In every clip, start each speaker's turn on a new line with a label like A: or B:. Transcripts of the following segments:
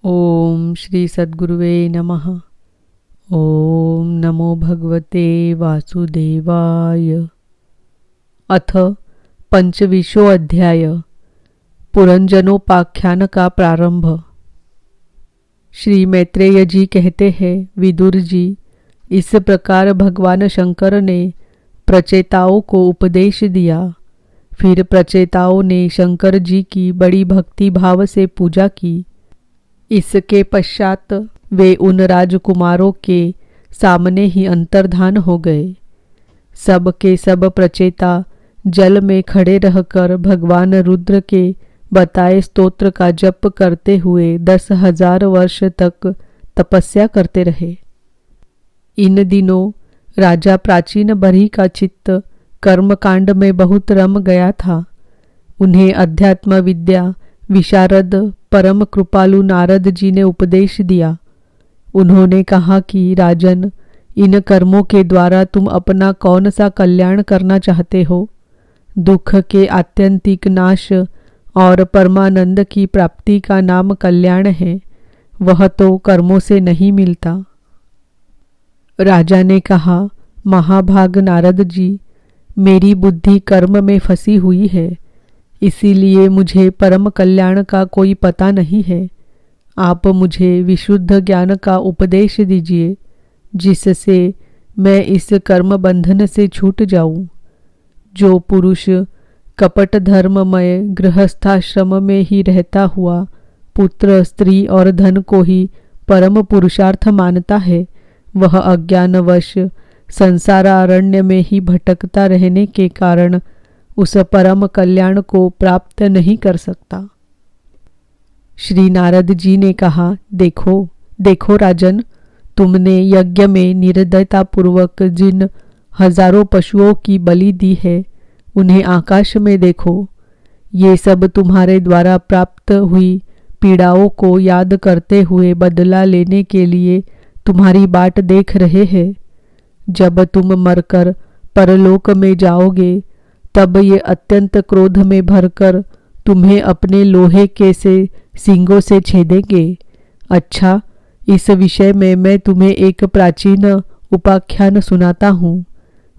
A: ओम श्री सद्गुरुवे नमः। ओम नमो भगवते वासुदेवाय। अथ पंचविंशो अध्याय। पुरंजनोपाख्यान का प्रारंभ। श्री मैत्रेय जी कहते हैं, विदुर जी, इस प्रकार भगवान शंकर ने प्रचेताओं को उपदेश दिया। फिर प्रचेताओं ने शंकर जी की बड़ी भक्ति भाव से पूजा की। इसके पश्चात वे उन राजकुमारों के सामने ही अंतर्धान हो गए। सब के सब प्रचेता जल में खड़े रहकर भगवान रुद्र के बताए स्तोत्र का जप करते हुए 10,000 वर्ष तक तपस्या करते रहे। इन दिनों राजा प्राचीन बरी का चित्त कर्मकांड में बहुत रम गया था। उन्हें अध्यात्म विद्या विशारद परम कृपालु नारद जी ने उपदेश दिया। उन्होंने कहा कि राजन, इन कर्मों के द्वारा तुम अपना कौन सा कल्याण करना चाहते हो? दुख के आत्यंतिक नाश और परमानंद की प्राप्ति का नाम कल्याण है। वह तो कर्मों से नहीं मिलता। राजा ने कहा, महाभाग नारद जी, मेरी बुद्धि कर्म में फंसी हुई है, इसीलिए मुझे परम कल्याण का कोई पता नहीं है। आप मुझे विशुद्ध ज्ञान का उपदेश दीजिए, जिससे मैं इस कर्म बंधन से छूट जाऊं। जो पुरुष कपट धर्ममय गृहस्थाश्रम में ही रहता हुआ पुत्र, स्त्री और धन को ही परम पुरुषार्थ मानता है, वह अज्ञानवश संसारारण्य में ही भटकता रहने के कारण उस परम कल्याण को प्राप्त नहीं कर सकता। श्री नारद जी ने कहा, देखो देखो राजन, तुमने यज्ञ में निर्दयता पूर्वक जिन हजारों पशुओं की बलि दी है, उन्हें आकाश में देखो। ये सब तुम्हारे द्वारा प्राप्त हुई पीड़ाओं को याद करते हुए बदला लेने के लिए तुम्हारी बाट देख रहे हैं। जब तुम मरकर परलोक में जाओगे, तब ये अत्यंत क्रोध में भरकर तुम्हें अपने लोहे के से सींगों से छेदेंगे। अच्छा, इस विषय में मैं तुम्हें एक प्राचीन उपाख्यान सुनाता हूँ।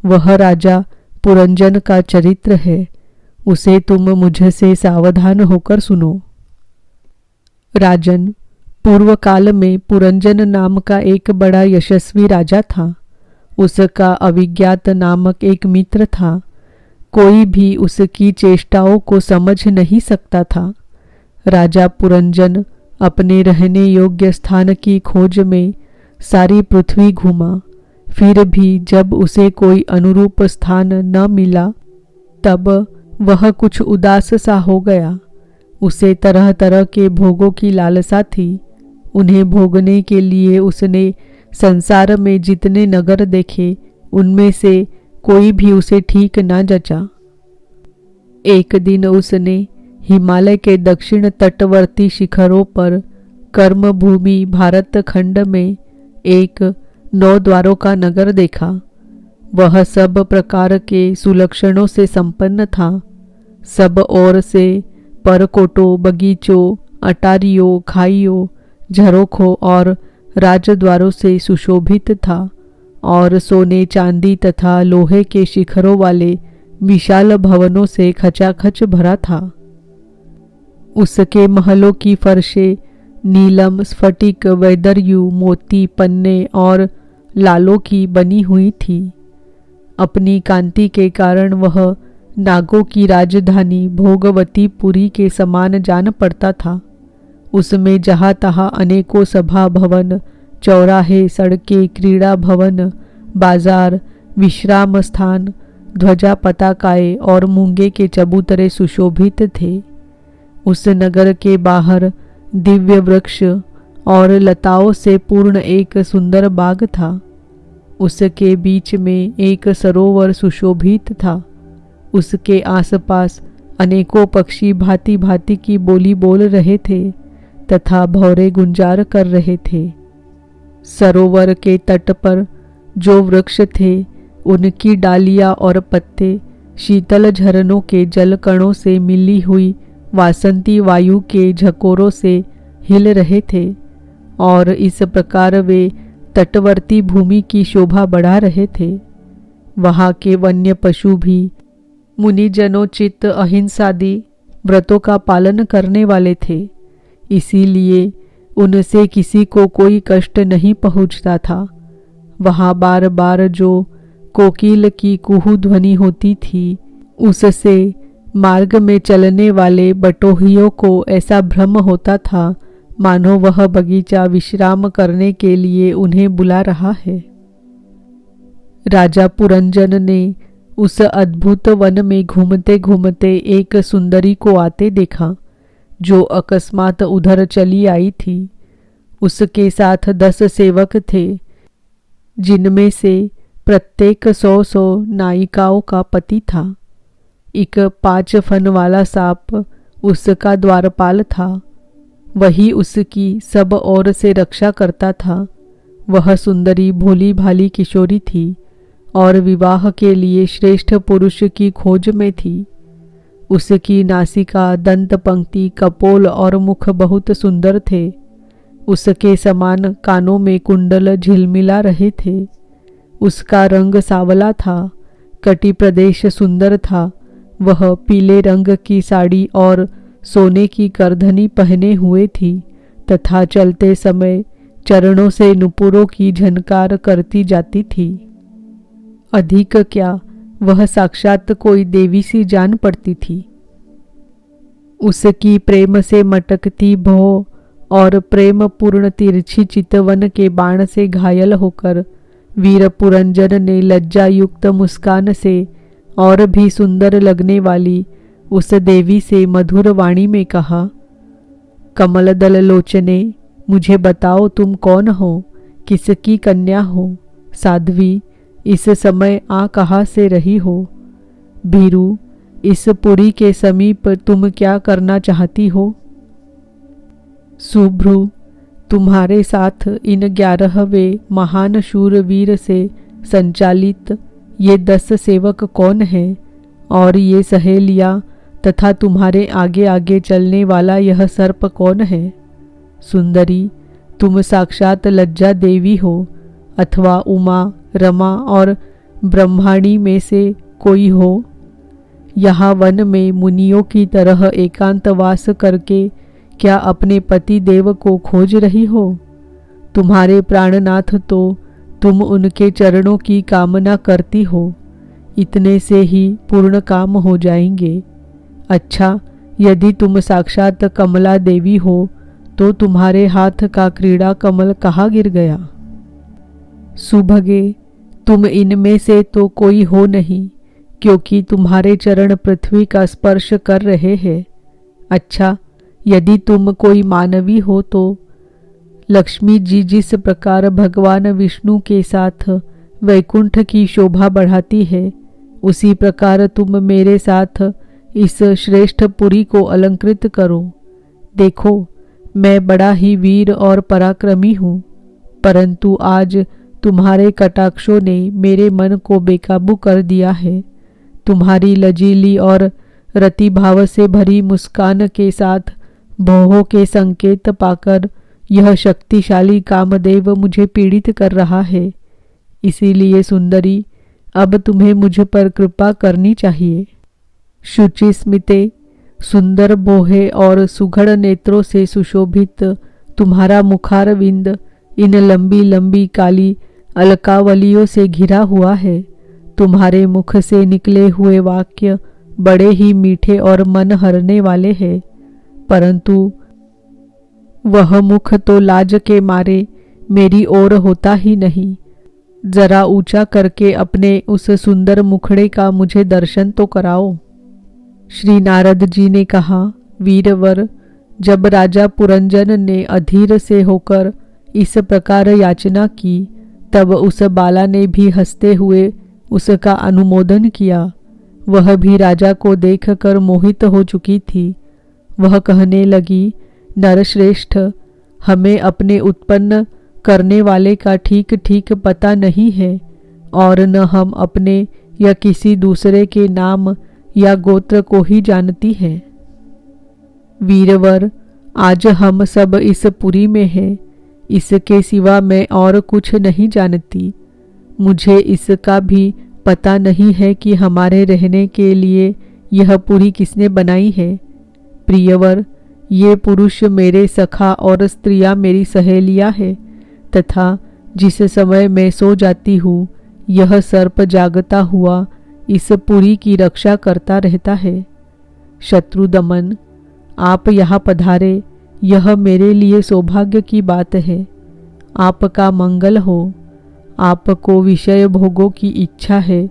A: वह राजा पुरंजन का चरित्र है। उसे तुम मुझसे सावधान होकर सुनो। राजन, पूर्व काल में पुरंजन नाम का एक बड़ा यशस्वी राजा था। उसका अविज्ञात नामक एक मित्र था। कोई भी उसकी चेष्टाओं को समझ नहीं सकता था। राजा पुरंजन अपने रहने योग्य स्थान की खोज में सारी पृथ्वी घूमा। फिर भी जब उसे कोई अनुरूप स्थान न मिला, तब वह कुछ उदास सा हो गया। उसे तरह तरह के भोगों की लालसा थी। उन्हें भोगने के लिए उसने संसार में जितने नगर देखे, उनमें से कोई भी उसे ठीक न जचा। एक दिन उसने हिमालय के दक्षिण तटवर्ती शिखरों पर कर्मभूमि भारत खंड में एक 9 द्वारों का नगर देखा। वह सब प्रकार के सुलक्षणों से संपन्न था। सब ओर से परकोटों, बगीचों, अटारियों, खाइयों, झरोखों और राजद्वारों से सुशोभित था और सोने, चांदी तथा लोहे के शिखरों वाले विशाल भवनों से खचाखच भरा था। उसके महलों की फर्शें नीलम, स्फटिक, वैदर्यु, मोती, पन्ने और लालों की बनी हुई थी। अपनी कांति के कारण वह नागों की राजधानी भोगवतीपुरी के समान जान पड़ता था। उसमें जहाँ तहाँ अनेकों सभा भवन, चौराहे, सड़कें, क्रीड़ा भवन, बाजार, विश्राम स्थान, ध्वजा पताकाएं और मूंगे के चबूतरे सुशोभित थे। उस नगर के बाहर दिव्य वृक्ष और लताओं से पूर्ण एक सुंदर बाग था। उसके बीच में एक सरोवर सुशोभित था। उसके आसपास अनेकों पक्षी भांति भांति की बोली बोल रहे थे तथा भौरे गुंजार कर रहे थे। सरोवर के तट पर जो वृक्ष थे, उनकी डालियां और पत्ते शीतल झरनों के जल कणों से मिली हुई वासंती वायु के झकोरों से हिल रहे थे और इस प्रकार वे तटवर्ती भूमि की शोभा बढ़ा रहे थे। वहाँ के वन्य पशु भी मुनिजनोचित अहिंसादि व्रतों का पालन करने वाले थे, इसीलिए उनसे किसी को कोई कष्ट नहीं पहुँचता था। वहाँ बार बार जो कोकिल की कुहू ध्वनि होती थी, उससे मार्ग में चलने वाले बटोहियों को ऐसा भ्रम होता था मानो वह बगीचा विश्राम करने के लिए उन्हें बुला रहा है। राजा पुरंजन ने उस अद्भुत वन में घूमते घूमते एक सुंदरी को आते देखा, जो अकस्मात उधर चली आई थी। उसके साथ 10 सेवक थे, जिनमें से प्रत्येक 100 नायिकाओं का पति था। एक 5 फन वाला सांप उसका द्वारपाल था, वही उसकी सब ओर से रक्षा करता था। वह सुंदरी भोली भाली किशोरी थी और विवाह के लिए श्रेष्ठ पुरुष की खोज में थी। उसकी नासिका, दंत पंक्ति, कपोल और मुख बहुत सुंदर थे। उसके समान कानों में कुंडल झिलमिला रहे थे। उसका रंग सावला था, कटी प्रदेश सुंदर था। वह पीले रंग की साड़ी और सोने की करधनी पहने हुए थी तथा चलते समय चरणों से नुपुरों की झनकार करती जाती थी। अधिक क्या, वह साक्षात कोई देवी सी जान पड़ती थी। उसकी प्रेम से मटकती भौं और प्रेम पूर्ण तिरछी चितवन के बाण से घायल होकर वीर पुरंजन ने लज्जायुक्त मुस्कान से और भी सुंदर लगने वाली उस देवी से मधुर वाणी में कहा, कमलदल लोचने, मुझे बताओ तुम कौन हो, किसकी कन्या हो? साध्वी, इस समय आ कहाँ से रही हो? भीरू, इस पुरी के समीप तुम क्या करना चाहती हो? सुभ्रु, तुम्हारे साथ इन 11वें महान शूरवीर से संचालित ये 10 सेवक कौन हैं और ये सहेलियां तथा तुम्हारे आगे आगे चलने वाला यह सर्प कौन है? सुंदरी, तुम साक्षात लज्जा देवी हो अथवा उमा, रमा और ब्रह्माणी में से कोई हो? यहाँ वन में मुनियों की तरह एकांतवास करके क्या अपने पति देव को खोज रही हो? तुम्हारे प्राणनाथ तो तुम उनके चरणों की कामना करती हो, इतने से ही पूर्ण काम हो जाएंगे। अच्छा, यदि तुम साक्षात कमला देवी हो तो तुम्हारे हाथ का क्रीड़ा कमल कहाँ गिर गया? सुभगे, तुम इनमें से तो कोई हो नहीं, क्योंकि तुम्हारे चरण पृथ्वी का स्पर्श कर रहे हैं। अच्छा, यदि तुम कोई मानवी हो तो लक्ष्मी जी जिस प्रकार भगवान विष्णु के साथ वैकुंठ की शोभा बढ़ाती है, उसी प्रकार तुम मेरे साथ इस श्रेष्ठ पुरी को अलंकृत करो। देखो, मैं बड़ा ही वीर और पराक्रमी हूँ, परंतु आज तुम्हारे कटाक्षों ने मेरे मन को बेकाबू कर दिया है। तुम्हारी लजीली और रतिभाव से भरी मुस्कान के साथ भौहों के संकेत पाकर यह शक्तिशाली कामदेव मुझे पीड़ित कर रहा है। इसीलिए सुंदरी, अब तुम्हें मुझ पर कृपा करनी चाहिए। शुचि स्मिते, सुंदर बोहे और सुघड़ नेत्रों से सुशोभित तुम्हारा मुखारविंद इन लंबी लंबी काली अलकावलियों से घिरा हुआ है। तुम्हारे मुख से निकले हुए वाक्य बड़े ही मीठे और मन हरने वाले हैं, परंतु वह मुख तो लाज के मारे मेरी ओर होता ही नहीं। जरा ऊंचा करके अपने उस सुंदर मुखड़े का मुझे दर्शन तो कराओ। श्री नारद जी ने कहा, वीरवर, जब राजा पुरंजन ने अधीर से होकर इस प्रकार याचना की, तब उस बाला ने भी हंसते हुए उसका अनुमोदन किया। वह भी राजा को देखकर मोहित हो चुकी थी। वह कहने लगी, नरश्रेष्ठ, हमें अपने उत्पन्न करने वाले का ठीक ठीक पता नहीं है और न हम अपने या किसी दूसरे के नाम या गोत्र को ही जानती हैं। वीरवर, आज हम सब इस पुरी में हैं, इसके सिवा मैं और कुछ नहीं जानती। मुझे इसका भी पता नहीं है कि हमारे रहने के लिए यह पुरी किसने बनाई है। प्रियवर, ये पुरुष मेरे सखा और स्त्रियां मेरी सहेलियां हैं, तथा जिस समय मैं सो जाती हूँ यह सर्प जागता हुआ इस पुरी की रक्षा करता रहता है। शत्रुदमन, आप यहाँ पधारे, यह मेरे लिए सौभाग्य की बात है। आपका मंगल हो। आपको विषय भोगों की इच्छा है,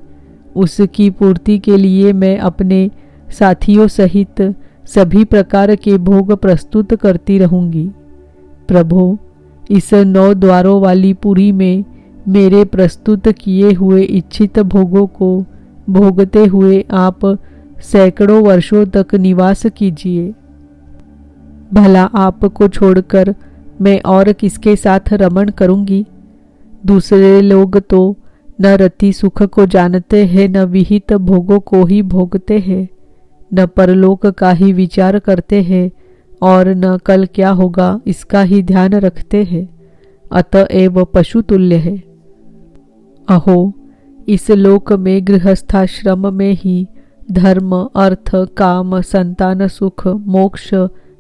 A: उसकी पूर्ति के लिए मैं अपने साथियों सहित सभी प्रकार के भोग प्रस्तुत करती रहूंगी। प्रभो, इस 9 द्वारों वाली पुरी में मेरे प्रस्तुत किए हुए इच्छित भोगों को भोगते हुए आप सैकड़ों वर्षों तक निवास कीजिए। भला आपको छोड़कर मैं और किसके साथ रमण करूंगी? दूसरे लोग तो न रति सुख को जानते हैं, न विहित भोगों को ही भोगते हैं, न परलोक का ही विचार करते हैं और न कल क्या होगा इसका ही ध्यान रखते हैं, अतएव पशु तुल्य है। अहो, इस लोक में गृहस्थाश्रम में ही धर्म, अर्थ, काम, संतान सुख, मोक्ष,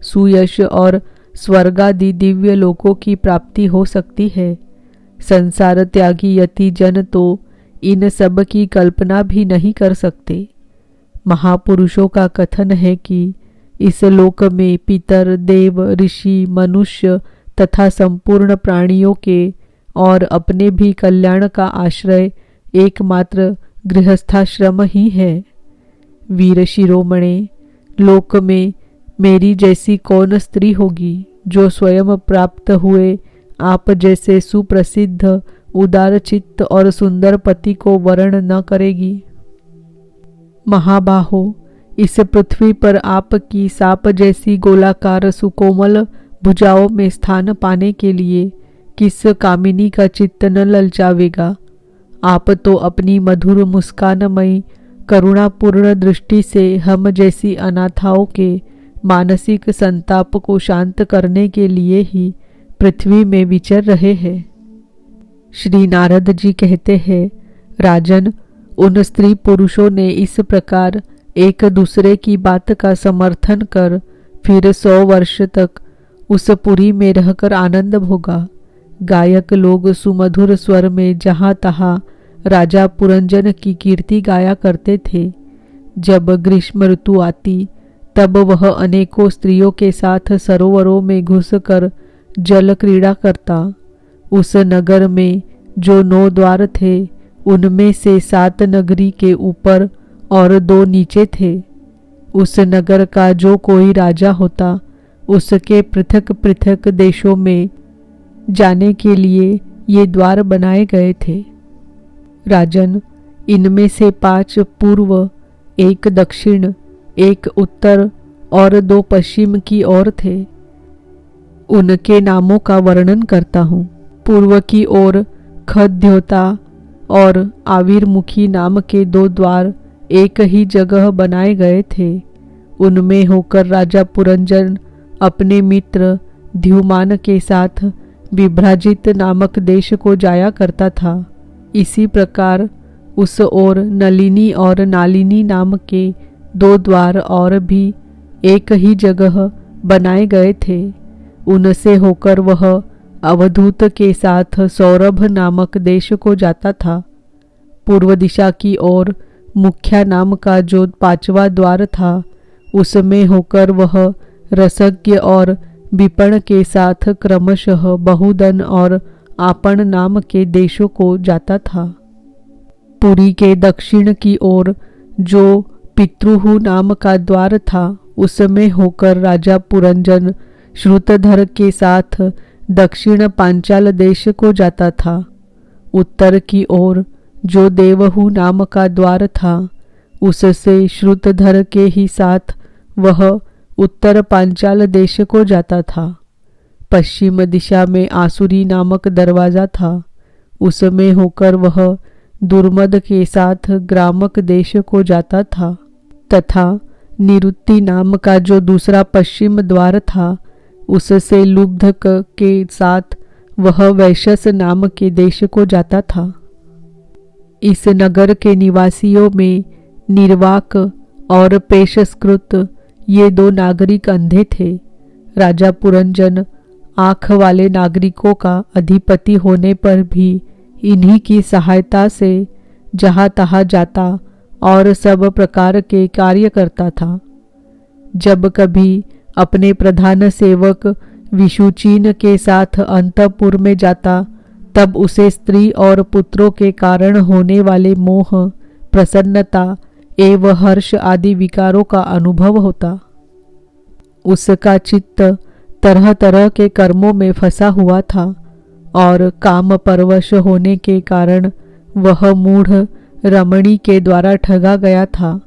A: सुयश और स्वर्गादि दिव्य लोकों की प्राप्ति हो सकती है। संसार त्यागी यति जन तो इन सब की कल्पना भी नहीं कर सकते। महापुरुषों का कथन है कि इस लोक में पितर, देव, ऋषि, मनुष्य तथा संपूर्ण प्राणियों के और अपने भी कल्याण का आश्रय एकमात्र गृहस्थाश्रम ही है। वीर शिरोमणे, लोक में मेरी जैसी कौन स्त्री होगी जो स्वयं प्राप्त हुए आप जैसे सुप्रसिद्ध, उदार चित्त और सुंदर पति को वर्ण न करेगी। महाबाहो, इस पृथ्वी पर आपकी सांप जैसी गोलाकार सुकोमल भुजाओं में स्थान पाने के लिए किस कामिनी का चित्त न ललचावेगा। आप तो अपनी मधुर मुस्कानमयी करुणापूर्ण दृष्टि से हम जैसी अनाथाओं के मानसिक संताप को शांत करने के लिए ही पृथ्वी में विचर रहे हैं। श्री नारद जी कहते हैं, राजन, उन स्त्री पुरुषों ने इस प्रकार एक दूसरे की बात का समर्थन कर फिर 100 वर्ष तक उस पुरी में रहकर आनंद भोगा। गायक लोग सुमधुर स्वर में जहाँ तहाँ राजा पुरंजन की कीर्ति गाया करते थे। जब ग्रीष्म ऋतु आती तब वह अनेकों स्त्रियों के साथ सरोवरों में घुसकर जल क्रीड़ा करता। उस नगर में जो 9 द्वार थे उनमें से 7 नगरी के ऊपर और 2 नीचे थे। उस नगर का जो कोई राजा होता उसके पृथक पृथक देशों में जाने के लिए ये द्वार बनाए गए थे। राजन, इनमें से 5 पूर्व, 1 दक्षिण, 1 उत्तर और 2 पश्चिम की ओर थे। उनके नामों का वर्णन करता हूँ। पूर्व की ओर खद्योता और आविर्मुखी नाम के 2 द्वार एक ही जगह बनाए गए थे। उनमें होकर राजा पुरंजन अपने मित्र द्युमान के साथ विभ्राजित नामक देश को जाया करता था। इसी प्रकार उस ओर नलिनी और नालिनी नाम के 2 द्वार और भी एक ही जगह बनाए गए थे। उनसे होकर वह अवधूत के साथ सौरभ नामक देश को जाता था। पूर्व दिशा की ओर मुख्या नाम का जो 5वां द्वार था उसमें होकर वह रसज्ञ और विपण के साथ क्रमशः बहुदन और आपण नाम के देशों को जाता था। पुरी के दक्षिण की ओर जो पितृहु नाम का द्वार था उसमें होकर राजा पुरंजन श्रुतधर के साथ दक्षिण पांचाल देश को जाता था। उत्तर की ओर जो देवहु नाम का द्वार था उससे श्रुतधर के ही साथ वह उत्तर पांचाल देश को जाता था। पश्चिम दिशा में आसुरी नामक दरवाजा था, उसमें होकर वह दुर्मद के साथ ग्रामक देश को जाता था। तथा निरुत्ति नाम का जो दूसरा पश्चिम द्वार था उससे लुब्ध के साथ वह वैशस नाम के देश को जाता था। इस नगर के निवासियों में निर्वाक और पेशस्कृत ये दो नागरिक अंधे थे। राजा पुरंजन आँख वाले नागरिकों का अधिपति होने पर भी इन्हीं की सहायता से जहाँ तहाँ जाता और सब प्रकार के कार्य करता था। जब कभी अपने प्रधान सेवक विशुचीन के साथ अंतःपुर में जाता, तब उसे स्त्री और पुत्रों के कारण होने वाले मोह, प्रसन्नता एवं हर्ष आदि विकारों का अनुभव होता। उसका चित्त तरह तरह के कर्मों में फंसा हुआ था और काम परवश होने के कारण वह मूढ़ रमणी के द्वारा ठगा गया था।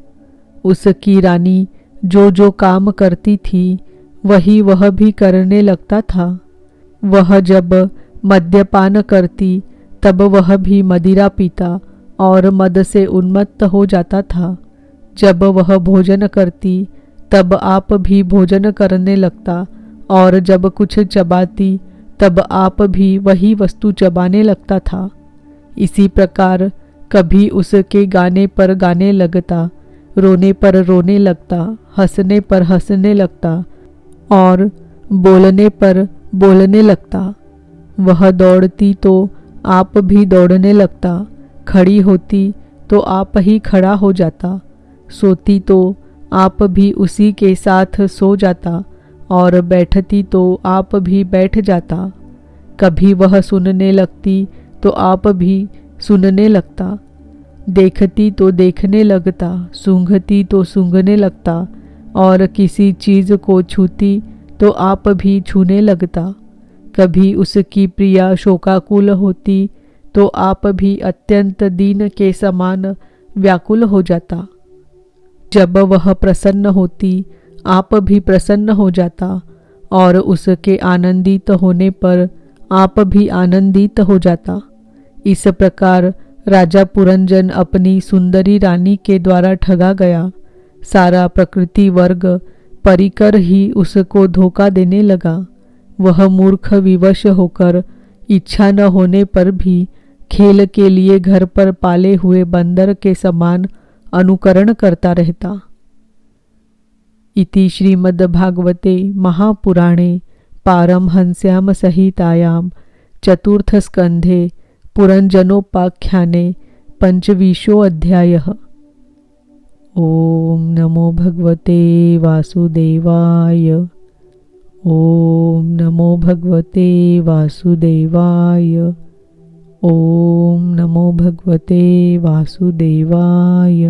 A: उसकी रानी जो जो काम करती थी वही वह भी करने लगता था। वह जब मद्यपान करती तब वह भी मदिरा पीता और मद से उन्मत्त हो जाता था। जब वह भोजन करती तब आप भी भोजन करने लगता और जब कुछ चबाती तब आप भी वही वस्तु चबाने लगता था। इसी प्रकार कभी उसके गाने पर गाने लगता, रोने पर रोने लगता, हंसने पर हंसने लगता और बोलने पर बोलने लगता। वह दौड़ती तो आप भी दौड़ने लगता, खड़ी होती तो आप ही खड़ा हो जाता, सोती तो आप भी उसी के साथ सो जाता और बैठती तो आप भी बैठ जाता। कभी वह सुनने लगती तो आप भी सुनने लगता, देखती तो देखने लगता, सूंघती तो सूंघने लगता और किसी चीज़ को छूती तो आप भी छूने लगता। कभी उसकी प्रिया शोकाकुल होती तो आप भी अत्यंत दीन के समान व्याकुल हो जाता। जब वह प्रसन्न होती आप भी प्रसन्न हो जाता और उसके आनंदित होने पर आप भी आनंदित हो जाता। इस प्रकार राजा पुरंजन अपनी सुंदरी रानी के द्वारा ठगा गया। सारा प्रकृति वर्ग परिकर ही उसको धोखा देने लगा। वह मूर्ख विवश होकर इच्छा न होने पर भी खेल के लिए घर पर पाले हुए बंदर के समान अनुकरण करता रहता। इति श्रीमद्भागवते महापुराणे पारमहंस्यां संहितायां चतुर्थस्कन्धे पुरंजनोपाख्याने पंचविंशोऽध्यायः। ओम नमो भगवते वासुदेवाय। ओम नमो भगवते वासुदेवाय। ओम नमो भगवते वासुदेवाय।